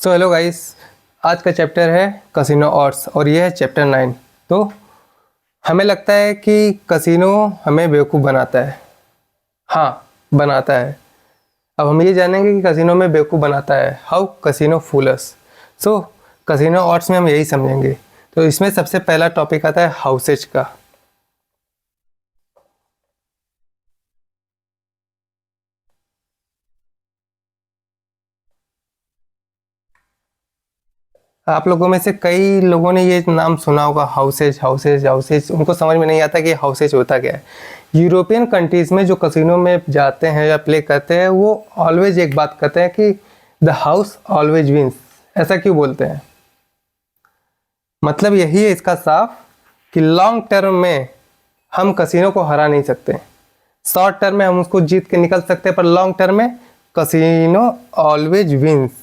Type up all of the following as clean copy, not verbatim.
So hello guys, आज का chapter है कसिनो ऑड्स और ये है चैप्टर 9। तो हमें लगता है कि कसिनो हमें बेवकूफ़ बनाता है। हाँ, बनाता है। अब हम ये जानेंगे कि कसिनो में बेवकूफ़ बनाता है, how casino fool us. So casino odds में हम यही समझेंगे। तो इसमें सबसे पहला टॉपिक आता है हाउसेज का। आप लोगों में से कई लोगों ने ये नाम सुना होगा, हाउसेज हाउसेज हाउसेज। उनको समझ में नहीं आता कि हाउसेज होता क्या है। यूरोपियन कंट्रीज़ में जो कसिनो में जाते हैं या प्ले करते हैं, वो ऑलवेज एक बात कहते हैं कि द हाउस ऑलवेज विंस। ऐसा क्यों बोलते हैं? मतलब यही है इसका साफ कि लॉन्ग टर्म में हम कसिनो को हरा नहीं सकते। शॉर्ट टर्म में हम उसको जीत के निकल सकते हैं, पर लॉन्ग टर्म में कसिनो ऑलवेज विंस।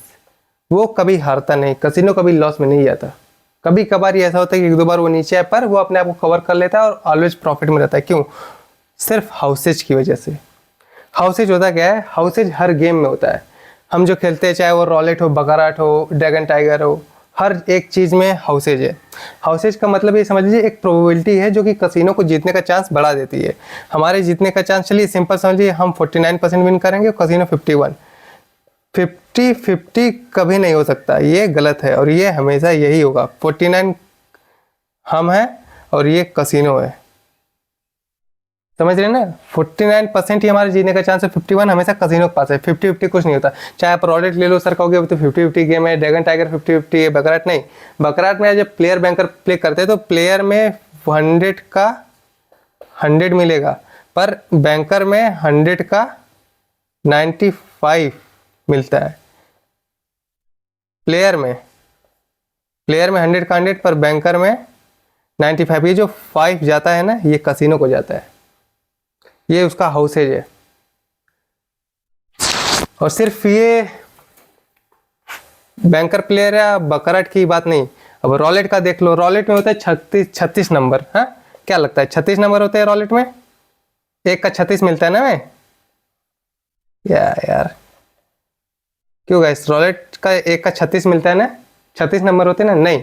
वो कभी हारता नहीं, कसिनो कभी लॉस में नहीं जाता। कभी कभार ये ऐसा होता है कि एक दो बार वो नीचे है, पर वो अपने आप को कवर कर लेता है और ऑलवेज प्रॉफिट में रहता है। क्यों? सिर्फ हाउसेज की वजह से। हाउसेज होता क्या है? हाउसेज हर गेम में होता है। हम जो खेलते हैं, चाहे वो रॉलेट हो, बकाराट हो, ड्रैगन टाइगर हो, हर एक चीज़ में हाउसेज है। हाउसेज का मतलब ये समझ लीजिए एक प्रोबेबिलिटी है जो कि कसिनो को जीतने का चांस बढ़ा देती है। हमारे जीतने का चांस, चलिए सिंपल समझिए, हम 49% विन करेंगे, कसिनो 51। 50-50 कभी नहीं हो सकता, ये गलत है और ये हमेशा यही होगा। 49 हम हैं और ये कसिनो है। समझ रहे हैं ना? 49% ही हमारे जीतने का चांस है, 51 हमेशा कसिनो के पास है। 50-50 कुछ नहीं होता। चाहे आप रॉलेट ले लो, सर कहोगे तो 50-50 गेम है, ड्रैगन टाइगर 50-50 है, बकराट नहीं। बकराट में जब प्लेयर बैंकर प्ले करते हैं तो प्लेयर में 100 का 100 मिलेगा, पर बैंकर में 100 का 95 मिलता है। प्लेयर में 100 का 100, पर बैंकर में 95। ये जो 5 जाता है ना, ये कसिनो को जाता है। ये उसका हाउसेज है। और सिर्फ ये बैंकर प्लेयर या बकराट की बात नहीं, अब रॉलेट का देख लो। रॉलेट में होता है 36 नंबर। हाँ, क्या लगता है 36 नंबर होते हैं रॉलेट में? एक का 36 मिलता है ना? मैं यार क्यों गाइस, रॉलेट का एक का 36 मिलता है ना? 36 नंबर होते हैं ना? नहीं,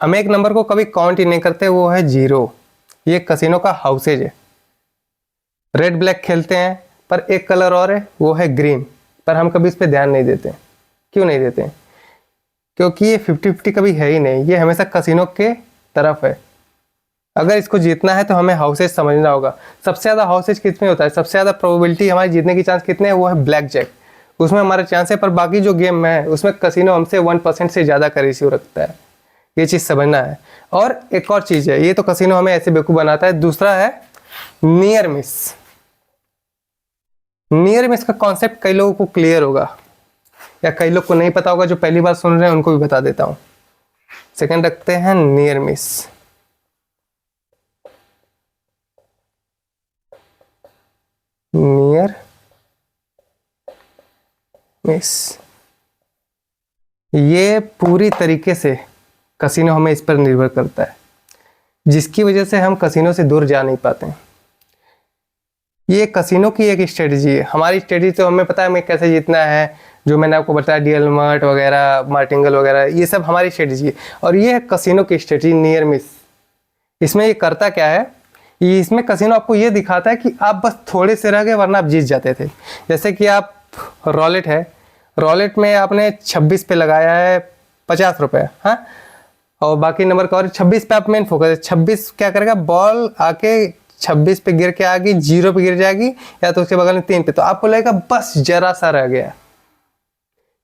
हम एक नंबर को कभी काउंट ही नहीं करते, वो है 0। ये कसिनो का हाउसेज है। रेड ब्लैक खेलते हैं, पर एक कलर और है, वो है ग्रीन, पर हम कभी इस पर ध्यान नहीं देते। क्यों नहीं देते? क्योंकि ये 50-50 कभी है ही नहीं, ये हमेशा कसिनो के तरफ है। अगर इसको जीतना है तो हमें हाउसेज समझना होगा। सबसे ज़्यादा हाउसेज कितने होता है? सबसे ज़्यादा प्रोबेबिलिटी हमारे जीतने की चांस कितने हैं? वो है ब्लैक जैक। उसमें हमारे चांस है, पर बाकी जो गेम है उसमें कसिनो हमसे 1% से ज़्यादा का रेशियो रखता है। ये चीज़ समझना है। और एक और चीज़ है, ये तो कसिनो हमें ऐसे बेवकूफ़ बनाता है। दूसरा है नियर मिस। नियर मिस का कॉन्सेप्ट कई लोगों को क्लियर होगा या कई लोग को नहीं पता होगा। जो पहली बार सुन रहे हैं उनको भी बता देता हूँ। सेकंड रखते हैं नियर मिस। नियर मिस, ये पूरी तरीके से कसिनो हमें इस पर निर्भर करता है, जिसकी वजह से हम कसिनो से दूर जा नहीं पाते हैं। ये कसिनो की एक स्ट्रेटजी है। हमारी स्ट्रेटजी तो हमें पता है हमें कैसे जीतना है, जो मैंने आपको बताया, डीएल मार्ट वगैरह, मार्टिंगल वगैरह, ये सब हमारी स्ट्रेटजी है। और ये है कसिनो की स्ट्रेटजी नियर मिस। इसमें ये करता क्या है? ये इसमें कसिनो आपको ये दिखाता है कि आप बस थोड़े से रह गए, वरना आप जीत जाते थे। जैसे कि आप रॉलेट है, रॉलेट में आपने 26 पे लगाया है 50 रुपये, हाँ, और बाकी नंबर का और 26 पे आप मेन फोकस है। 26 क्या करेगा? बॉल आके 26 पे गिर के आएगी, 0 पे गिर जाएगी, या तो उसके बगल में 3 पे, तो आपको लगेगा बस जरा सा रह गया।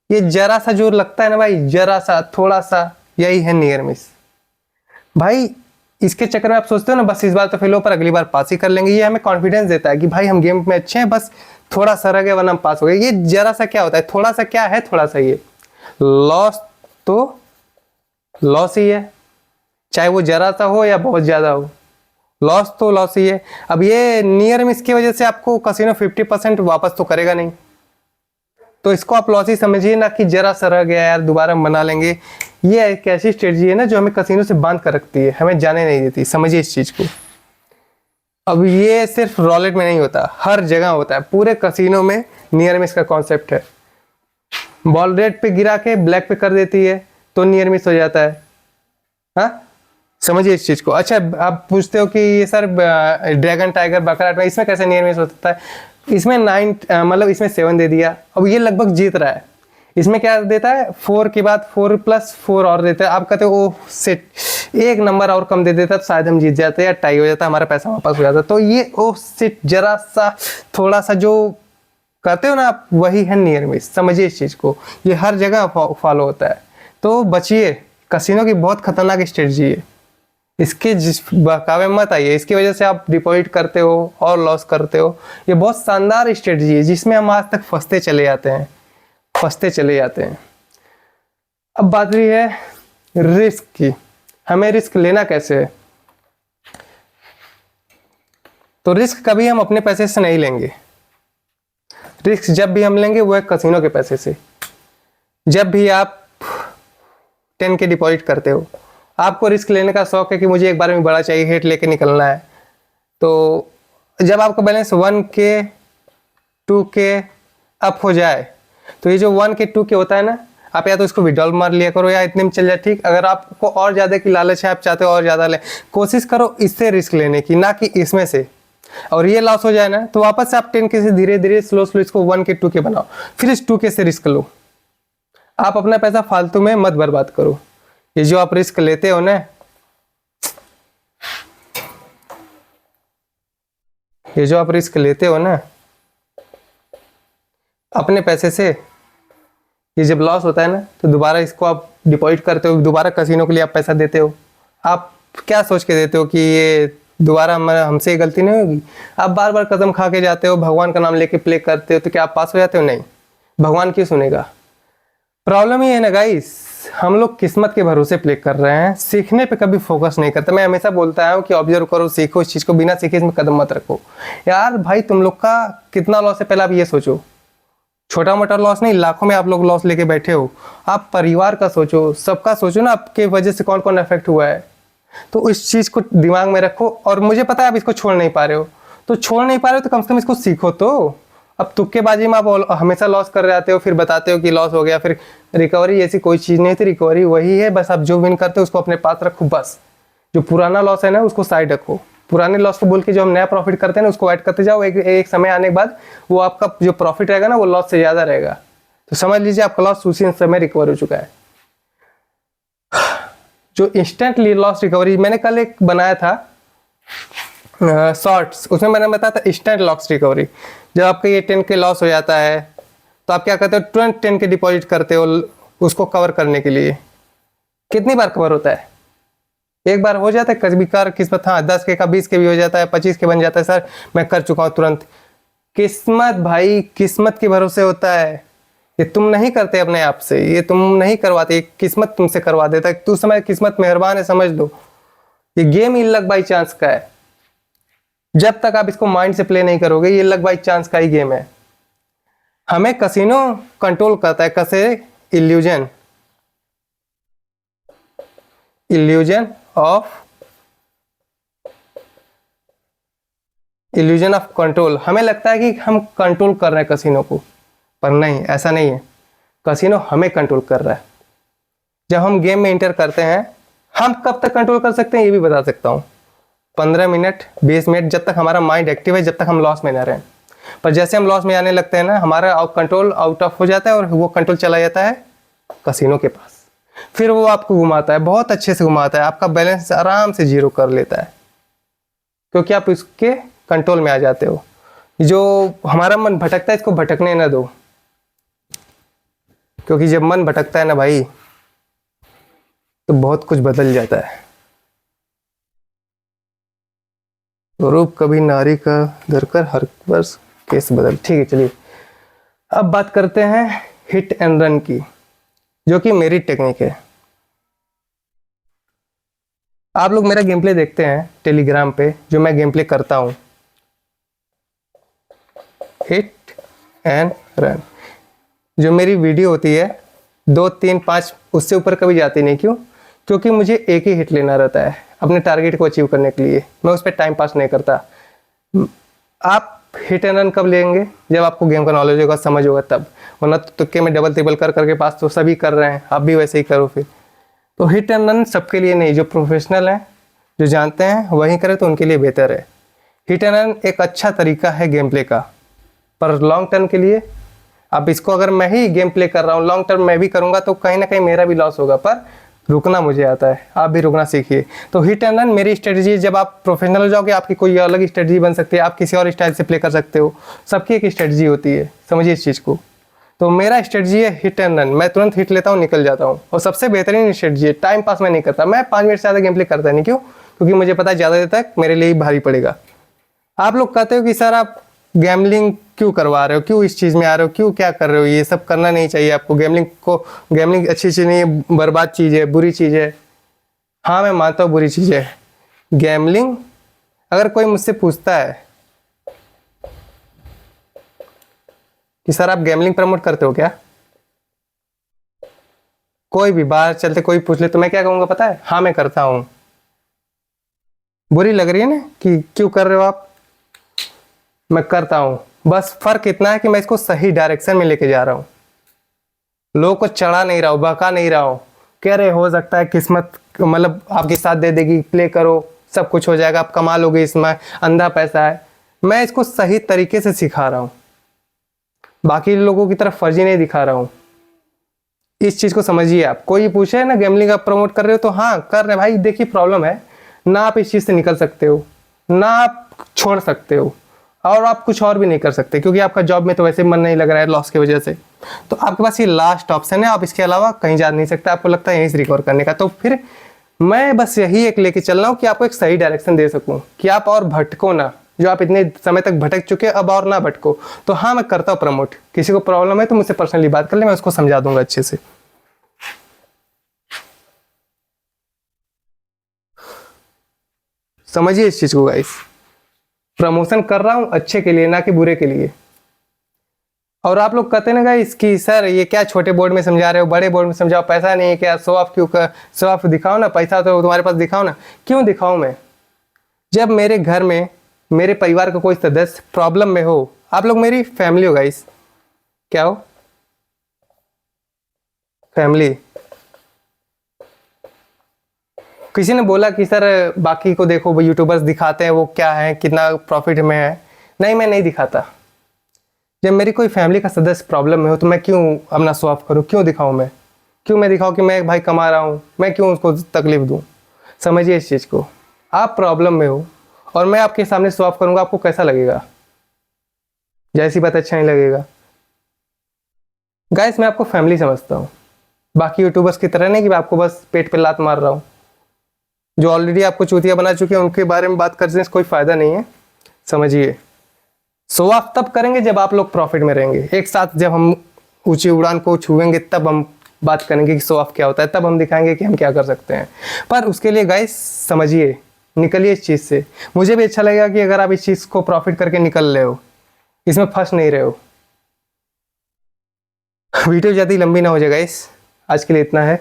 ये जरा सा जो लगता है ना भाई, जरा सा, थोड़ा सा, यही है नियर मिस भाई। इसके चक्कर में आप सोचते हो ना, बस इस बार तो फेल हो, पर अगली बार पास ही कर लेंगे। ये हमें कॉन्फिडेंस देता है कि भाई हम गेम में अच्छे हैं, बस थोड़ा सा रह गया वरना हम पास हो गए। ये जरा सा क्या होता है? थोड़ा सा क्या है? थोड़ा सा ये लॉस तो लॉस ही है, चाहे वो जरा सा हो या बहुत ज्यादा हो, लॉस तो लॉस ही है। अब ये नियर मिस की वजह से आपको कसिनो 50% वापस तो करेगा नहीं, तो इसको आप लॉस ही समझिए ना, कि जरा सा रह गया यार, दोबारा हम बना लेंगे। ये एक ऐसी स्ट्रेटजी है ना जो हमें कसिनो से बांध कर रखती है, हमें जाने नहीं देती। समझिए इस चीज को। अब ये सिर्फ रॉलेट में नहीं होता, हर जगह होता है। पूरे कसिनो में नियर मिस का कॉन्सेप्ट है। बॉल रेड पे गिरा के ब्लैक पे कर देती है तो नियर मिस हो जाता है। हाँ, समझिए इस चीज को। अच्छा, आप पूछते हो कि ये सर ड्रैगन टाइगर बकरा में इसमें कैसे नियर मिस होता है? इसमें 9 मतलब इसमें 7 दे दिया, अब ये लगभग जीत रहा है। इसमें क्या देता है, 4 के बाद 4+4 और देता है। आप कहते हो ओ सेट, एक नंबर और कम दे देता तो शायद हम जीत जाते या टाई हो जाता, हमारा पैसा वापस हो जाता। तो ये ओ सेट जरा सा थोड़ा सा जो करते हो ना आप, वही है नियर मिस। समझिए इस चीज को, ये हर जगह फॉलो होता है। तो बचिए, कसिनो की बहुत खतरनाक स्ट्रेटजी है, इसके जिस बहकावे मत आइए। इसकी वजह से आप डिपॉजिट करते हो और लॉस करते हो। ये बहुत शानदार स्ट्रेटजी है जिसमें हम आज तक फंसते चले जाते हैं। अब बात रही है रिस्क की, हमें रिस्क लेना कैसे है? तो रिस्क कभी हम अपने पैसे से नहीं लेंगे। रिस्क जब भी हम लेंगे वो है कसिनो के पैसे से। जब भी आप 10 के डिपॉजिट करते हो, आपको रिस्क लेने का शौक है कि मुझे एक बार में बड़ा चाहिए, हिट लेके निकलना है। तो जब आपका बैलेंस 1K 2K अप हो जाए, तो ये जो 1K 2K होता है ना, आप या तो इसको विड्रॉल मार लिया करो या इतने में चल जाए, ठीक। अगर आपको और ज़्यादा की लालच है, आप चाहते हो और ज़्यादा ले, कोशिश करो इससे रिस्क लेने की, ना कि इसमें से। और ये लॉस हो जाए ना, तो वापस से आप 10K से धीरे धीरे स्लो इसको 1K 2K बनाओ, फिर इस 2K से रिस्क लो। आप अपना पैसा फालतू में मत बर्बाद करो। ये जो आप रिस्क लेते हो ना, अपने पैसे से, ये जब लॉस होता है ना, तो दोबारा इसको आप डिपॉजिट करते हो, दोबारा कसिनो के लिए आप पैसा देते हो। आप क्या सोच के देते हो कि ये दोबारा हमसे गलती नहीं होगी? आप बार बार कदम खा के जाते हो, भगवान का नाम लेके प्ले करते हो, तो क्या आप पास हो जाते हो? नहीं। भगवान क्यों सुनेगा? प्रॉब्लम ये है ना गाइस, हम लोग किस्मत के भरोसे प्ले कर रहे हैं, सीखने पे कभी फोकस नहीं करते। मैं हमेशा बोलता हूँ कि ऑब्जर्व करो, सीखो इस चीज़ को, बिना सीखे इसमें कदम मत रखो। यार भाई, तुम लोग का कितना लॉस है पहले आप ये सोचो। छोटा मोटा लॉस नहीं, लाखों में आप लोग लॉस लेके बैठे हो। आप परिवार का सोचो, सबका सोचो ना, आपके वजह से कौन कौन इफेक्ट हुआ है। तो इस चीज़ को दिमाग में रखो। और मुझे पता है आप इसको छोड़ नहीं पा रहे हो, तो कम से कम इसको सीखो। तो अब तुक्केबाजी में आप हमेशा लॉस कर रहे आते हो, फिर बताते हो कि लॉस हो गया। फिर रिकवरी ऐसी कोई चीज़ नहीं थी, रिकवरी वही है, बस आप जो विन करते हो उसको अपने पास रखो। बस जो पुराना लॉस है ना, उसको साइड रखो। पुराने लॉस को बोल के जो हम नया प्रॉफिट करते हैं ना, उसको ऐड करते जाओ। एक समय आने के बाद वो आपका जो प्रॉफिट रहेगा ना, वो लॉस से ज़्यादा रहेगा। तो समझ लीजिए आपका लॉस उसी समय रिकवर हो चुका है। जो इंस्टेंटली लॉस रिकवरी, मैंने कल एक बनाया था शॉर्ट्स, उसमें मैंने बताया था इंस्टेंट लॉस रिकवरी। जब आपका ये 10 के लॉस हो जाता है, तो आप क्या करते हो, तुरंत 10 के डिपॉजिट करते हो उसको कवर करने के लिए। कितनी बार कवर होता है? एक बार हो जाता है कभी कार किस्मत, हाँ 10 के का 20 के भी हो जाता है, 25 के बन जाता है। सर मैं कर चुका हूँ तुरंत। किस्मत भाई, किस्मत के भरोसे होता है। ये तुम नहीं करते अपने आप से, ये तुम नहीं करवाते, किस्मत तुमसे करवा देता है। तो उस समय किस्मत मेहरबान है, समझ लो। ये game he luck by chance का है। जब तक आप इसको माइंड से प्ले नहीं करोगे, ये लक बाई चांस का ही गेम है। हमें कसिनो कंट्रोल करता है, कैसे? Illusion of control. हमें लगता है कि हम कंट्रोल कर रहे हैं कसिनो को, पर नहीं, ऐसा नहीं है। कसिनो हमें कंट्रोल कर रहा है। जब हम गेम में इंटर करते हैं, हम कब तक कंट्रोल कर सकते हैं ये भी बता सकता हूँ। 15 मिनट 20 मिनट, जब तक हमारा माइंड एक्टिव है, जब तक हम लॉस में ना रहें। पर जैसे हम लॉस में आने लगते हैं ना, हमारा कंट्रोल आउट ऑफ हो जाता है और वो कंट्रोल चला जाता है कसिनो के पास। फिर वो आपको घुमाता है, बहुत अच्छे से घुमाता है, आपका बैलेंस आराम से 0 कर लेता है, क्योंकि आप इसके कंट्रोल में आ जाते हो। जो हमारा मन भटकता है, इसको भटकने ना दो, क्योंकि जब मन भटकता है ना भाई, तो बहुत कुछ बदल जाता है। रूप कभी नारी का धरकर हर वर्ष केस बदल। ठीक है, चलिए अब बात करते हैं हिट एंड रन की, जो कि मेरी टेक्निक है। आप लोग मेरा गेम प्ले देखते हैं टेलीग्राम पे, जो मैं गेम प्ले करता हूँ, हिट एंड रन। जो मेरी वीडियो होती है 2 3 5, उससे ऊपर कभी जाती नहीं। क्यों? क्योंकि मुझे एक ही हिट लेना रहता है अपने टारगेट को अचीव करने के लिए। मैं उस पर टाइम पास नहीं करता। आप हिट एंड रन कब लेंगे? जब आपको गेम का नॉलेज होगा, समझ होगा तब। वरना तो तुक्के में डबल ट्रिबल कर करके पास तो सभी कर रहे हैं, आप भी वैसे ही करो फिर। तो हिट एंड रन सबके लिए नहीं, जो प्रोफेशनल हैं जो जानते हैं वही करें तो उनके लिए बेहतर है। हिट एंड रन एक अच्छा तरीका है गेम प्ले का, पर लॉन्ग टर्म के लिए अब इसको अगर मैं ही गेम प्ले कर रहा हूँ, लॉन्ग टर्म मैं भी करूँगा तो कहीं ना कहीं मेरा भी लॉस होगा, पर रुकना मुझे आता है, आप भी रुकना सीखिए। तो हिट एंड रन मेरी स्ट्रेटजी, जब आप प्रोफेशनल हो जाओगे आपकी कोई अलग स्ट्रेटजी बन सकती है, आप किसी और स्टाइल से प्ले कर सकते हो, सबकी एक स्ट्रेटजी होती है, समझिए इस चीज़ को। तो मेरा स्ट्रेटजी है हिट एंड रन, मैं तुरंत हिट लेता हूँ, निकल जाता हूँ, और सबसे बेहतरीन स्ट्रेटजी है। टाइम पास मैं नहीं करता, मैं 5 मिनट से ज़्यादा गेम प्ले करता नहीं, क्यों? क्योंकि मुझे पता है ज़्यादा देर तक मेरे लिए ही भारी पड़ेगा। आप लोग कहते हो कि सर आप गैमलिंग क्यों करवा रहे हो, क्यों इस चीज़ में आ रहे हो, क्यों क्या कर रहे हो, ये सब करना नहीं चाहिए आपको, गैमलिंग अच्छी चीज़ नहीं है, बर्बाद चीज़ है, बुरी चीज़ है। हाँ मैं मानता हूँ बुरी चीज़ है गैमलिंग। अगर कोई मुझसे पूछता है कि सर आप गैमलिंग प्रमोट करते हो क्या, कोई भी बाहर चलते कोई पूछ ले तो मैं क्या कहूँगा पता है? हाँ मैं करता हूँ। बुरी लग रही है ना कि क्यों कर रहे हो आप, मैं करता हूँ। बस फर्क इतना है कि मैं इसको सही डायरेक्शन में लेके जा रहा हूँ, लोगों को चढ़ा नहीं रहा हूँ, बहका नहीं रहा हूँ, कह रहे हो सकता है किस्मत मतलब आपके साथ दे देगी, प्ले करो सब कुछ हो जाएगा, आप कमा लोगे, इसमें अंधा पैसा है। मैं इसको सही तरीके से सिखा रहा हूँ, बाकी लोगों की तरफ फर्जी नहीं दिखा रहा हूँ। इस चीज़ को समझिए। आप कोई पूछे ना गैमलिंग आप प्रमोट कर रहे हो तो हाँ कर रहे भाई, देखिए प्रॉब्लम है ना, आप इस चीज़ से निकल सकते हो ना आप छोड़ सकते हो, और आप कुछ और भी नहीं कर सकते क्योंकि आपका जॉब में तो वैसे मन नहीं लग रहा है लॉस की वजह से। तो आपके पास ये लास्ट ऑप्शन है, आप इसके अलावा कहीं जा नहीं सकते, आपको लगता है यहीं से रिकवर करने का। तो फिर मैं बस यही एक लेके चल रहा हूँ कि आपको एक सही डायरेक्शन दे सकूँ कि आप और भटको ना, जो आप इतने समय तक भटक चुके अब और ना भटको। तो हाँ मैं करता हूँ प्रमोट, किसी को प्रॉब्लम है तो मुझसे पर्सनली बात कर ले, मैं उसको समझा दूंगा अच्छे से। समझिए इस चीज को गाइस, प्रमोशन कर रहा हूं अच्छे के लिए ना कि बुरे के लिए। और आप लोग कहते ना गाइस कि सर ये क्या छोटे बोर्ड में समझा रहे हो, बड़े बोर्ड में समझाओ, पैसा नहीं है क्या, शो ऑफ क्यों कर, शो ऑफ दिखाओ ना, पैसा तो तुम्हारे पास दिखाओ ना। क्यों दिखाऊं मैं, जब मेरे घर में मेरे परिवार का कोई सदस्य प्रॉब्लम में हो, आप लोग मेरी फैमिली हो गाइस, क्या हो फैमिली। किसी ने बोला कि सर बाकी को देखो वो यूट्यूबर्स दिखाते हैं वो क्या है कितना प्रॉफिट में है, नहीं मैं नहीं दिखाता। जब मेरी कोई फैमिली का सदस्य प्रॉब्लम में हो तो मैं क्यों अपना शो ऑफ करूँ, क्यों दिखाऊँ मैं, क्यों मैं दिखाऊँ कि मैं भाई कमा रहा हूँ, मैं क्यों उसको तकलीफ दूँ। समझिए इस चीज़ को, आप प्रॉब्लम में हो और मैं आपके सामने शो ऑफ करूँगा, आपको कैसा लगेगा? जैसी बात अच्छा नहीं लगेगा। गाइस मैं आपको फैमिली समझता हूँ, बाकी यूट्यूबर्स की तरह नहीं कि मैं आपको बस पेट पे लात मार रहा हूँ। जो ऑलरेडी आपको चूतिया बना चुके हैं उनके बारे में बात करने से कोई फायदा नहीं है। समझिए, शो ऑफ तब करेंगे जब आप लोग प्रॉफिट में रहेंगे, एक साथ जब हम ऊंची उड़ान को छुएंगे तब हम बात करेंगे कि शो ऑफ क्या होता है, तब हम दिखाएंगे कि हम क्या कर सकते हैं। पर उसके लिए गाइस समझिए, निकलिए इस चीज़ से। मुझे भी अच्छा लगेगा कि अगर आप इस चीज़ को प्रॉफिट करके निकल रहे हो, इसमें फंस नहीं रहे हो। वीडियो ज़्यादा लंबी ना हो जाए गाइस, आज के लिए इतना है,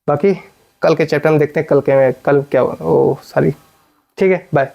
बाकी कल के चैप्टर में देखते हैं कल क्या, ओ सॉरी, ठीक है बाय।